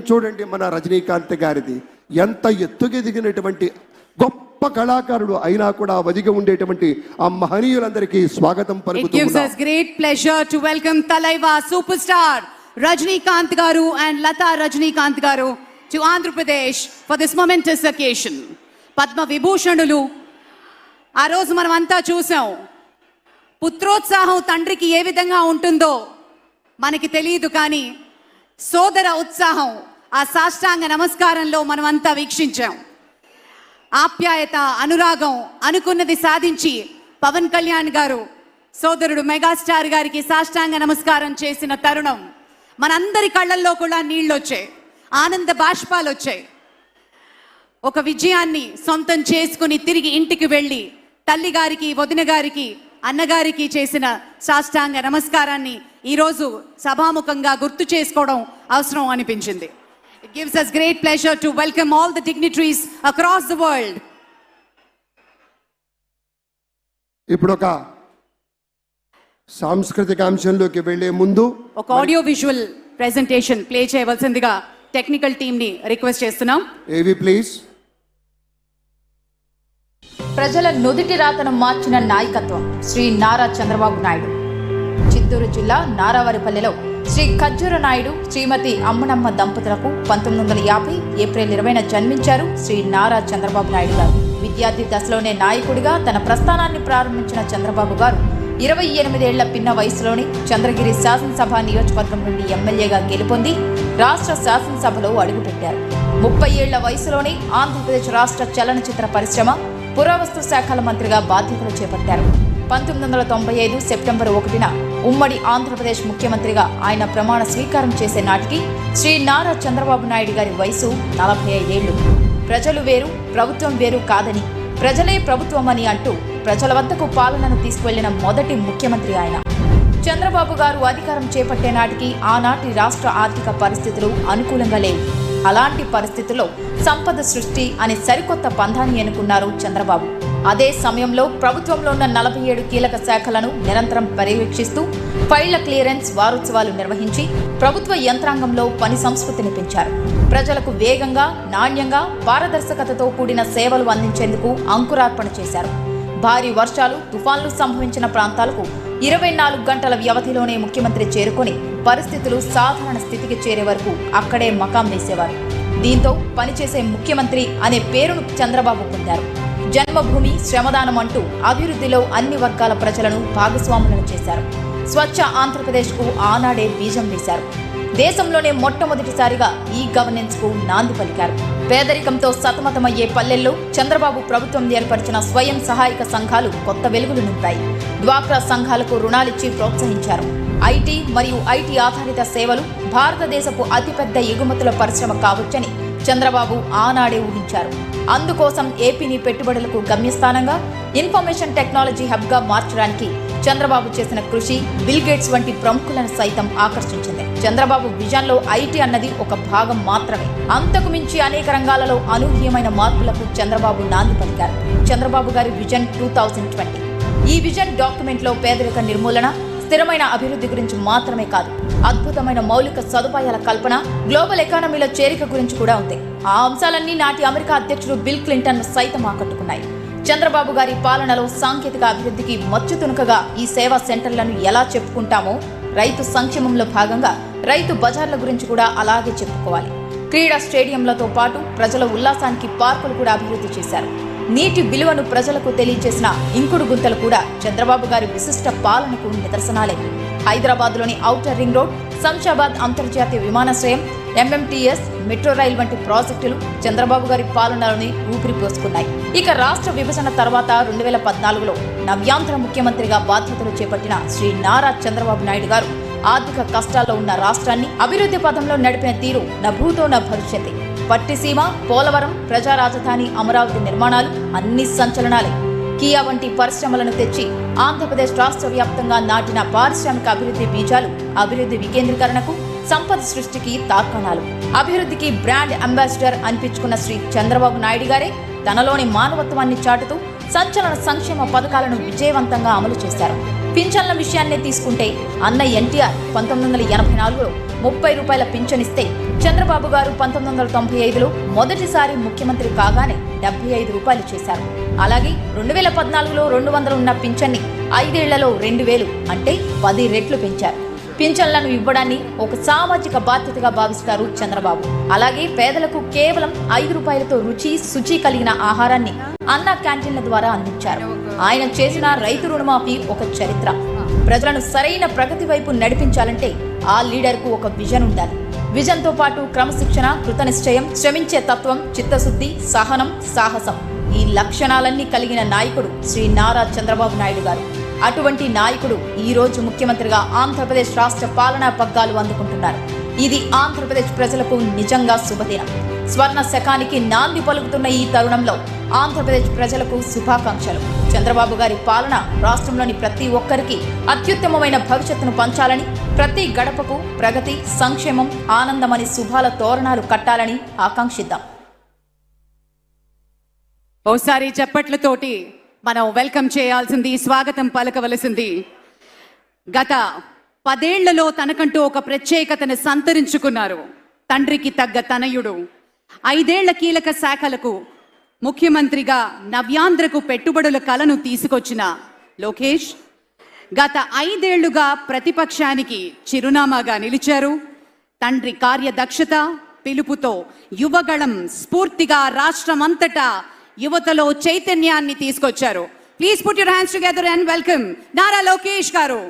చూడండి మన రజనీకాంత్ గారిది, ఎంత ఎత్తుకెదిగినటువంటి గొప్ప కళాకారుడు అయినా కూడా ఒదిగి ఉండేటువంటి ఆ మహనీయులందరికీ స్వాగతం పలుకుతూ It gives us great pleasure to welcome Talaiva superstar Rajnikanth Garu and Lata Rajnikanth Garu to Andhra Pradesh for this momentous occasion. Padma Vibhushanulu ఆ రోజు మనం అంతా చూసాం. పుత్రోత్సాహం తండ్రికి ఏ విధంగా ఉంటుందో మనకి తెలియదు, కానీ సోదర ఉత్సాహం ఆ సాష్టాంగ నమస్కారంలో మనం అంతా వీక్షించాం. ఆప్యాయత, అనురాగం, అనుకున్నది సాధించి పవన్ కళ్యాణ్ గారు సోదరుడు మెగాస్టార్ గారికి సాష్టాంగ నమస్కారం చేసిన తరుణం మనందరి కళ్ళల్లో కూడా నీళ్ళు వచ్చాయి, ఆనంద బాష్పాలు వచ్చాయి. ఒక విజయాన్ని సొంతం చేసుకుని తిరిగి ఇంటికి వెళ్ళి తల్లి గారికి, వదిన గారికి, అన్నగారికి చేసిన సాష్టాంగ నమస్కారాన్ని ఈరోజు సభాముఖంగా గుర్తు చేసుకోవడం అవసరం అనిపించింది. It gives us great pleasure to welcome all the dignitaries across the world. ఇప్పుడు ఒక సాంస్కృతిక అంశంలోకి వెళ్లే ముందు ఒక ఆడియో విజువల్ ప్రెజెంటేషన్ ప్లే చేయవలసిందిగా టెక్నికల్ టీమ్ ని రిక్వెస్ట్ చేస్తున్నాం. ఏవి ప్లీజ్. ప్రజల నుదిటి రాతను మార్చిన నాయకత్వం శ్రీ నారా చంద్రబాబు నాయుడు. చిత్తూరు జిల్లా నారావారిపల్లెలో శ్రీ ఖజ్జూర నాయుడు, శ్రీమతి అమ్మనమ్మ దంపతులకు 1950 ఏప్రిల్ 20న జన్మించారు శ్రీ నారా చంద్రబాబు నాయుడు గారు. విద్యార్థి దశలోనే నాయకుడిగా తన ప్రస్థానాన్ని ప్రారంభించిన చంద్రబాబు గారు 28 ఏళ్ల పిన్న వయసులోనే చంద్రగిరి శాసనసభ నియోజకవర్గం నుండి ఎమ్మెల్యేగా గెలుపొంది రాష్ట్ర శాసనసభలో అడుగుపెట్టారు. 30 ఏళ్ల వయసులోనే ఆంధ్రప్రదేశ్ రాష్ట్ర చలనచిత్ర పరిశ్రమ, పురావస్తు శాఖల మంత్రిగా బాధ్యతలు చేపట్టారు. 1995 సెప్టెంబర్ 1న ఉమ్మడి ఆంధ్రప్రదేశ్ ముఖ్యమంత్రిగా ఆయన ప్రమాణ స్వీకారం చేసే నాటికి శ్రీ నారా చంద్రబాబు నాయుడు గారి వయసు 45 ఏళ్లు. ప్రజలు వేరు, ప్రభుత్వం వేరు కాదని, ప్రజలే ప్రభుత్వమని అంటూ ప్రజల వద్దకు పాలనను తీసుకువెళ్లిన మొదటి ముఖ్యమంత్రి ఆయన. చంద్రబాబు గారు అధికారం చేపట్టే నాటికి ఆనాటి రాష్ట్ర ఆర్థిక పరిస్థితులు అనుకూలంగా లేవు. అలాంటి పరిస్థితుల్లో సంపద సృష్టి అనే సరికొత్త పంథాన్ని ఎన్నుకున్నారు చంద్రబాబు. అదే సమయంలో ప్రభుత్వంలో ఉన్న 47 కీలక శాఖలను నిరంతరం పర్యవేక్షిస్తూ ఫైళ్ల క్లియరెన్స్ వారోత్సవాలు నిర్వహించి ప్రభుత్వ యంత్రాంగంలో పని సంస్కృతిని పెంచారు. ప్రజలకు వేగంగా, నాణ్యంగా, పారదర్శకతతో కూడిన సేవలు అందించేందుకు అంకురార్పణ చేశారు. భారీ వర్షాలు, తుఫాన్లు సంభవించిన ప్రాంతాలకు 24 గంటల వ్యవధిలోనే ముఖ్యమంత్రి చేరుకొని పరిస్థితులు సాధారణ స్థితికి చేరే వరకు అక్కడే మకాం వేసేవారు. దీంతో పనిచేసే ముఖ్యమంత్రి అనే పేరును చంద్రబాబు పొందారు. జన్మభూమి, శ్రమదానం అంటూ అభివృద్ధిలో అన్ని వర్గాల ప్రజలను భాగస్వాములను చేశారు. స్వచ్ఛ ఆంధ్రప్రదేశ్కు ఆనాడే బీజం వేశారు. దేశంలోనే మొట్టమొదటిసారిగా ఈ గవర్నెన్స్ కు నాంది పలికారు. పేదరికంతో సతమతమయ్యే పల్లెల్లో చంద్రబాబు ప్రభుత్వం ఏర్పరిచిన స్వయం సహాయక సంఘాలు కొత్త వెలుగులు నింపాయి. డ్వాక్రా సంఘాలకు రుణాలిచ్చి ప్రోత్సహించారు. ఐటీ మరియు ఐటీ ఆధారిత సేవలు భారతదేశపు అతిపెద్ద ఎగుమతుల పరిశ్రమ కావచ్చని చంద్రబాబు ఆనాడే ఊహించారు. అందుకోసం ఏపీని పెట్టుబడులకు గమ్యస్థానంగా, ఇన్ఫర్మేషన్ టెక్నాలజీ హబ్గా మార్చడానికి చంద్రబాబు చేసిన కృషి బిల్ గేట్స్ వంటి ప్రముఖులను సైతం ఆకర్షించింది. చంద్రబాబు విజన్లో ఐటీ అన్నది ఒక భాగం మాత్రమే. అంతకు మించి అనేక రంగాలలో అనూహ్యమైన మార్పులకు చంద్రబాబు నాంది పలికారు. చంద్రబాబు గారి విజన్ 2020. ఈ విజన్ డాక్యుమెంట్లో పేదరిక నిర్మూలన, స్థిరమైన అభివృద్ధి గురించి మాత్రమే కాదు, అద్భుతమైన మౌలిక సదుపాయాల కల్పన, గ్లోబల్ ఎకానమీలో చేరిక గురించి కూడా ఉంది. ఆ అంశాలన్నీ నాటి అమెరికా అధ్యక్షుడు బిల్ క్లింటన్ సైతం ఆకట్టుకున్నాయి. చంద్రబాబు గారి పాలనలో సాంకేతిక అభివృద్ధికి మచ్చుతునుకగా ఈ సేవా సెంటర్లను ఎలా చెప్పుకుంటామో, రైతు సంక్షేమంలో భాగంగా రైతు బజార్ల గురించి కూడా అలాగే చెప్పుకోవాలి. క్రీడా స్టేడియంలతో పాటు ప్రజల ఉల్లాసానికి పార్కులు కూడా అభివృద్ధి చేశారు. నీటి విలువను ప్రజలకు తెలియజేసిన ఇంకుడు గుంతలు కూడా చంద్రబాబు గారి విశిష్ట పాలనకు నిదర్శనాలే. హైదరాబాద్లోని ఔటర్ రింగ్ రోడ్, శంషాబాద్ అంతర్జాతీయ విమానాశ్రయం, ఎంఎంటీఎస్, మెట్రో రైల్ వంటి ప్రాజెక్టులు చంద్రబాబు గారి పాలనలోనే ఊపిరి పోసుకున్నాయి. ఇక రాష్ట్ర విభజన తర్వాత 2014లో నవ్యాంధ్ర ముఖ్యమంత్రిగా బాధ్యతలు చేపట్టిన శ్రీ నారా చంద్రబాబు నాయుడు గారు ఆర్థిక కష్టాల్లో ఉన్న రాష్ట్రాన్ని అభివృద్ధి పథంలో నడిపిన తీరు నభూతో న భవిష్యత్. పట్టిసీమ, పోలవరం, ప్రజా రాజధాని అమరావతి నిర్మాణాలు అన్ని సంచలనాలే. కియా వంటి పరిశ్రమలను తెచ్చి ఆంధ్రప్రదేశ్ రాష్ట్ర వ్యాప్తంగా నాటిన పారిశ్రామిక అభివృద్ధి బీజాలు అభివృద్ధి వికేంద్రీకరణకు, సంపద సృష్టికి తార్కాణాలు. అభివృద్ధికి బ్రాండ్ అంబాసిడర్ అనిపించుకున్న శ్రీ చంద్రబాబు నాయుడు గారే తనలోని మానవత్వాన్ని చాటుతూ సంచలన సంక్షేమ పథకాలను విజయవంతంగా అమలు చేశారు. పింఛన్ల విషయాన్నే తీసుకుంటే అన్న ఎన్టీఆర్ 1984లో రూపాయల పింఛనిస్తే చంద్రబాబు గారు 1995లో మొదటిసారి ముఖ్యమంత్రి కాగానే 75 రూపాయలు చేశారు. అలాగే 2014లో 200 ఉన్న పింఛన్ని 5 ఏళ్లలో 2000 అంటే 10 రెట్లు పెంచారు. పింఛన్లను ఇవ్వడాన్ని ఒక సామాజిక బాధ్యతగా భావిస్తారు చంద్రబాబు. అలాగే పేదలకు కేవలం 5 రూపాయలతో రుచి శుచి కలిగిన ఆహారాన్ని అన్న క్యాంటీన్ల ద్వారా అందించారు. ఆయన చేసిన రైతు రుణమాఫీ ఒక చరిత్ర. ప్రజలను సరైన ప్రగతి వైపు నడిపించాలంటే ఆ లీడర్కు ఒక విజన్ ఉండాలి. విజన్తో పాటు క్రమశిక్షణ, కృతనిశ్చయం, శ్రమించే తత్వం, చిత్తశుద్ధి, సహనం, సాహసం ఈ లక్షణాలన్నీ కలిగిన నాయకుడు శ్రీ నారా చంద్రబాబు నాయుడు గారు. అటువంటి నాయకుడు ఈ రోజు ముఖ్యమంత్రిగా ఆంధ్రప్రదేశ్ రాష్ట్ర పాలనా పగ్గాలు అందుకుంటున్నారు. ఇది ఆంధ్రప్రదేశ్ ప్రజలకు నిజంగా శుభదినం. స్వర్ణ శకానికి నాంది పలుకుతున్న ఈ తరుణంలో ఆంధ్రప్రదేశ్ ప్రజలకు శుభాకాంక్షలు. చంద్రబాబు గారి పాలన రాష్ట్రంలోని ప్రతి ఒక్కరికి అత్యుత్తమమైన భవిష్యత్తును పంచాలని, ప్రతి గడపకు ప్రగతి, సంక్షేమం, ఆనందమని శుభాల తోరణాలు కట్టాలని ఆకాంక్షిద్దాం. ఓసారి చప్పట్లతోటి మనం వెల్కమ్ చేయాల్సింది, స్వాగతం పలకవలసింది. గత 10 ఏళ్లలో తనకంటూ ఒక ప్రత్యేకతను సంతరించుకున్నారు తండ్రికి తగ్గ తనయుడు. 5 ఏళ్ల కీలక శాఖలకు ముఖ్యమంత్రిగా నవ్యాంధ్రకు పెట్టుబడుల కలను తీసుకొచ్చిన లోకేష్ గత 5 ఏళ్లుగా ప్రతిపక్షానికి చిరునామాగా నిలిచారు. తండ్రి కార్యదక్షత, పిలుపుతో యువగళం స్ఫూర్తిగా రాష్ట్రమంతటా యువతలో చైతన్యాన్ని తీసుకొచ్చారు. Please put your hands together and welcome Nara Lokesh గారు.